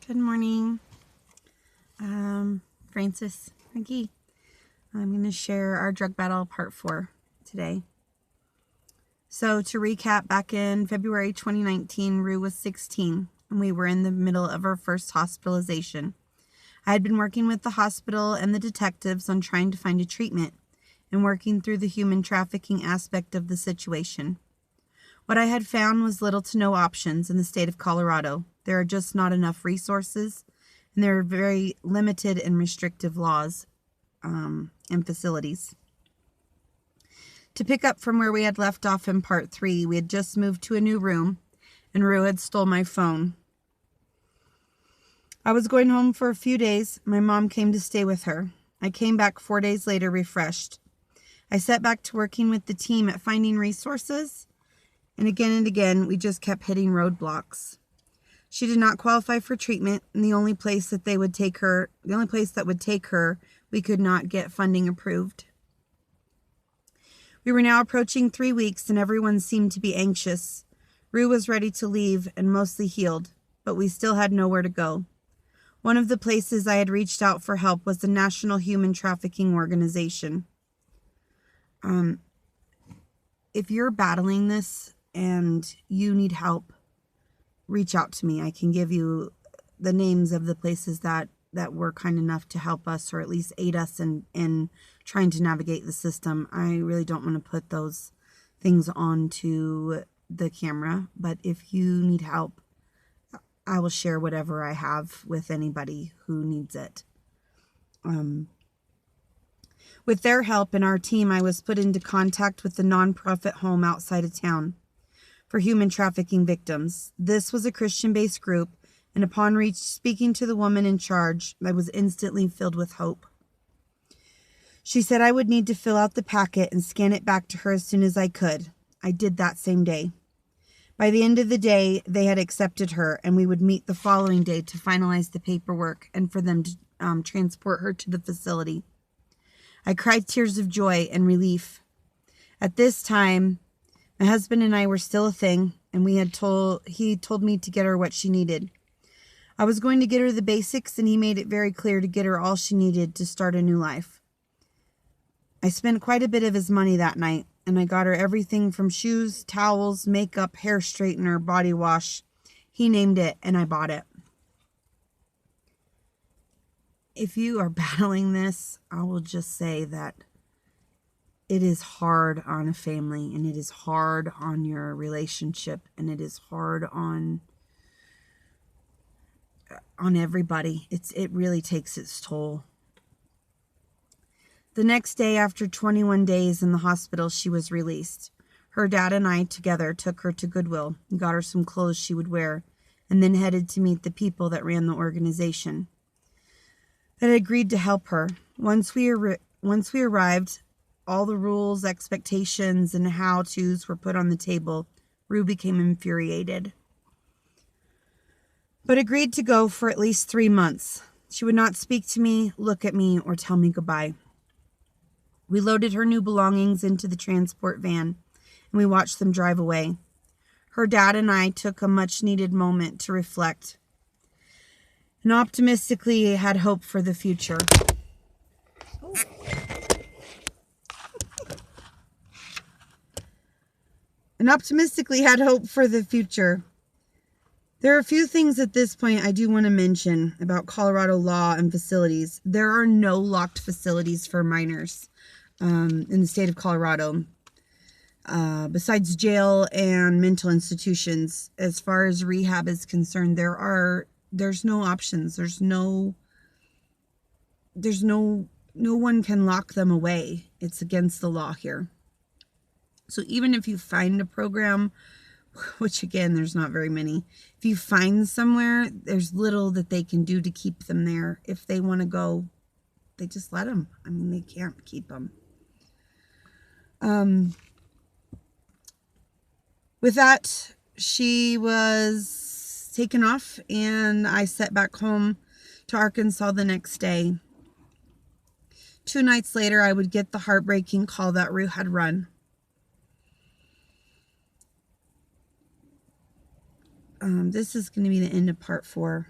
Good morning. Francis McGee. I'm going to share our drug battle part 4 today. So to recap, back in February 2019, Rue was 16 and we were in the middle of our first hospitalization. I had been working with the hospital and the detectives on trying to find a treatment and working through the human trafficking aspect of the situation. What I had found was little to no options in the state of Colorado. There are just not enough resources, and there are very limited and restrictive laws and facilities. To pick up from where we had left off in part 3, we had just moved to a new room, and Rue had stole my phone. I was going home for a few days. My mom came to stay with her. I came back 4 days later refreshed. I set back to working with the team at finding resources, and again, we just kept hitting roadblocks. She did not qualify for treatment, and the only place that would take her, we could not get funding approved. We were now approaching 3 weeks, and everyone seemed to be anxious. Rue was ready to leave and mostly healed, but we still had nowhere to go. One of the places I had reached out for help was the National Human Trafficking Organization. If you're battling this and you need help, reach out to me. I can give you the names of the places that were kind enough to help us, or at least aid us in trying to navigate the system. I really don't want to put those things onto the camera, but if you need help, I will share whatever I have with anybody who needs it. With their help and our team, I was put into contact with the nonprofit home outside of town for human trafficking victims. This was a Christian-based group, and upon speaking to the woman in charge, I was instantly filled with hope. She said I would need to fill out the packet and scan it back to her as soon as I could. I did that same day. By the end of the day, they had accepted her, and we would meet the following day to finalize the paperwork and for them to transport her to the facility. I cried tears of joy and relief. At this time, my husband and I were still a thing, and he told me to get her what she needed. I was going to get her the basics, and he made it very clear to get her all she needed to start a new life. I spent quite a bit of his money that night, and I got her everything from shoes, towels, makeup, hair straightener, body wash. He named it, and I bought it. If you are battling this, I will just say that it is hard on a family, and it is hard on your relationship, and it is hard on everybody. It really takes its toll. The next day, after 21 days in the hospital, she was released. Her dad and I together took her to Goodwill and got her some clothes she would wear, and then headed to meet the people that ran the organization that agreed to help her. Once we arrived, all the rules, expectations, and how-tos were put on the table. Rue became infuriated, but agreed to go for at least 3 months. She would not speak to me, look at me, or tell me goodbye. We loaded her new belongings into the transport van, and we watched them drive away. Her dad and I took a much-needed moment to reflect and optimistically had hope for the future. There are a few things at this point I do want to mention about Colorado law and facilities. There are no locked facilities for minors in the state of Colorado, besides jail and mental institutions. As far as rehab is concerned, there's no options. There's no one can lock them away. It's against the law here. So even if you find a program, which again, there's not very many, if you find somewhere, there's little that they can do to keep them there. If they want to go, they just let them. I mean, they can't keep them. With that, she was taken off, and I set back home to Arkansas the next day. 2 nights later, I would get the heartbreaking call that Rue had run. This is going to be the end of part 4.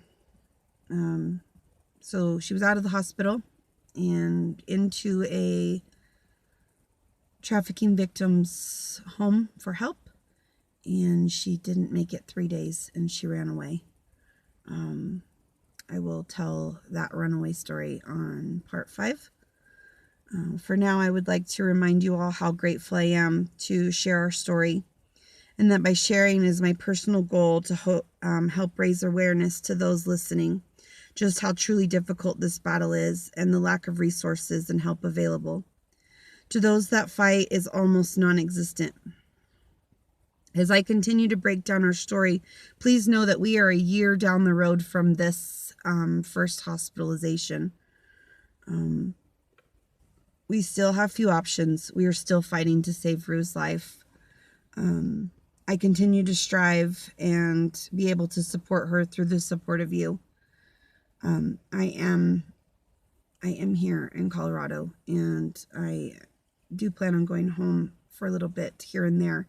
So she was out of the hospital and into a trafficking victim's home for help, and she didn't make it 3 days and she ran away. I will tell that runaway story on part 5. For now, I would like to remind you all how grateful I am to share our story, and that by sharing is my personal goal to help raise awareness to those listening just how truly difficult this battle is and the lack of resources and help available. To those, that fight is almost non-existent. As I continue to break down our story, please know that we are a year down the road from this first hospitalization. We still have few options. We are still fighting to save Rue's life. I continue to strive and be able to support her through the support of you. I am here in Colorado, and I do plan on going home for a little bit here and there,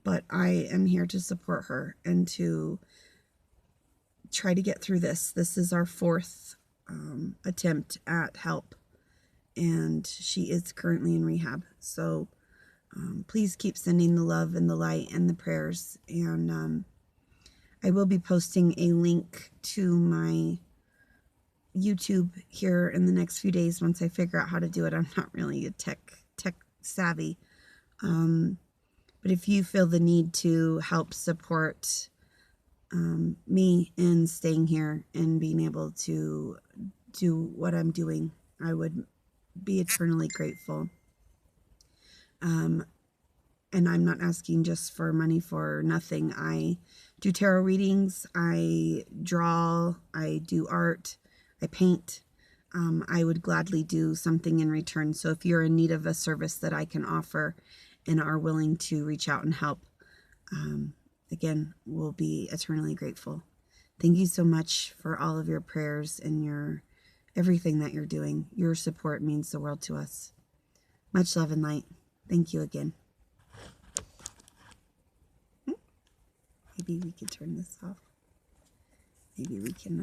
but I am here to support her and to try to get through this. This is our 4th attempt at help, and she is currently in rehab. So please keep sending the love and the light and the prayers. And I will be posting a link to my YouTube here in the next few days once I figure out how to do it. I'm not really a tech savvy. But if you feel the need to help support me in staying here and being able to do what I'm doing, I would be eternally grateful. And I'm not asking just for money for nothing. I do tarot readings, I draw, I do art, I paint. I would gladly do something in return. So if you're in need of a service that I can offer and are willing to reach out and help, again, we'll be eternally grateful. Thank you so much for all of your prayers and your everything that you're doing. Your support means the world to us. Much love and light. Thank you again. Maybe we could turn this off. Maybe we cannot.